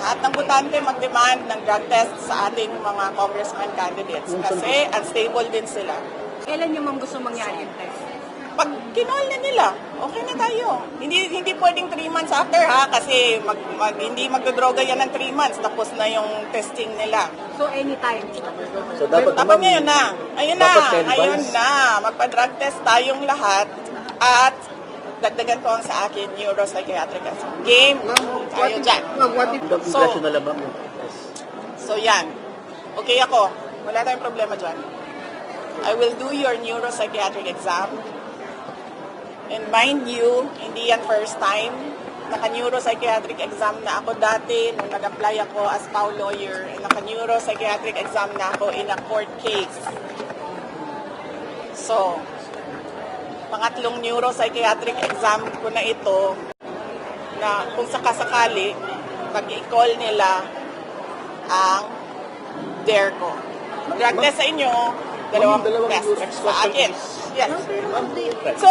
lahat ng botante mag-demand ng drug test sa ating mga congressman candidates kasi unstable din sila. Kailan nyo ma'am gusto mangyari yung test? Pag kinol na nila, okay na tayo. Hindi pwedeng 3 months after ha, kasi hindi magdodroga yan ng 3 months, tapos na yung testing nila. So anytime? So dapat Dapat ngayon na. Ayun na. dapat 10 Ayun months. na. Magpa-drug test tayong lahat at dagdagan ko ang sa akin neuropsychiatric game. Tayo dyan. So, Congressional ba mo? So yan. Okay ako. Wala tayong problema dyan. I will do your neuropsychiatric exam. And mind you, hindi yan first time. Naka-neuropsychiatric exam na ako dati nung nag-apply ako as PAW lawyer. Naka-neuropsychiatric exam na ako in a court case. So, pangatlong neuropsychiatric exam ko na ito na kung sakasakali, mag-i-call nila ang DARE ko. Drug test sa inyo, dalawang test sa akin. Yes. So,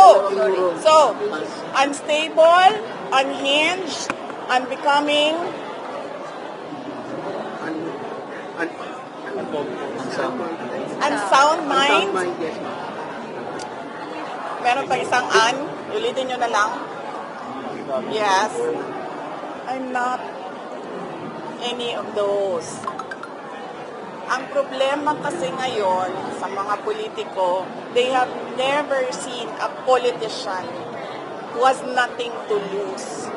unstable, unhinged, unbecoming, unsound mind. Meron pa isang ulitin nyo na lang. Yes. I'm not any of those. Ang problema kasi ngayon sa mga politiko, they have never seen a politician who has nothing to lose.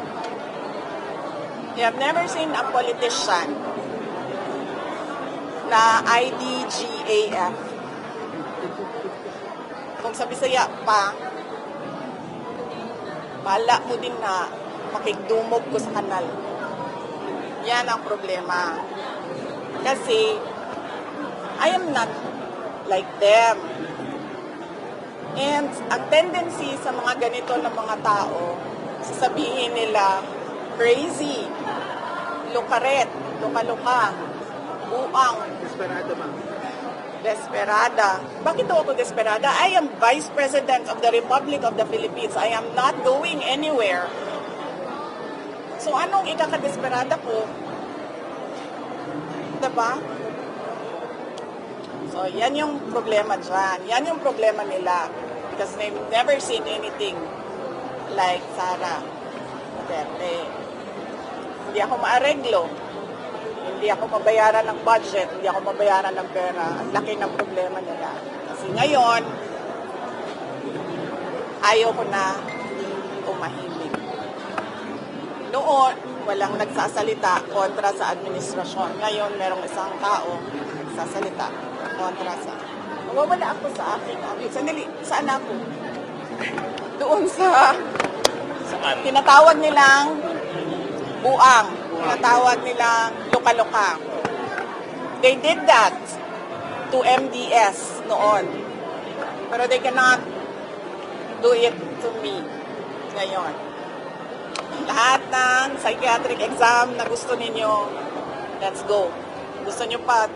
They have never seen a politician na IDGAF. Kung sa Bisaya pa, bala mo din na makigdumog ko sa kanal. Yan ang problema. Kasi, I am not like them. And ang tendency sa mga ganito na mga tao, sasabihin nila, crazy, lukaret, luka-luka, buang, desperada. Bakit daw ako desperada? I am Vice President of the Republic of the Philippines. I am not going anywhere. So anong ikakadesperada ko? Diba? So yan yung problema dyan. Yan yung problema nila. Because they've never seen anything like Sara Duterte. Hindi ako maareglo. Hindi ako mabayaran ng budget, hindi ako mabayaran ng pera. Ang laki ng problema nila. Kasi ngayon, ayaw ko na umahimik. Noon, walang nagsasalita kontra sa administrasyon. Ngayon, merong isang tao nagsasalita kontra sa... Mawawala ako sa akin. Sandali, saan ako? Doon sa... Saan? Tinatawag nilang buang. Tinatawag nilang luka-luka. They did that to MDS noon. Pero they cannot do it to me ngayon. Lahat ng psychiatric exam na gusto ninyo, let's go. Gusto nyo pa,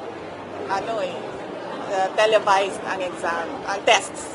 televised ang exam, ang tests.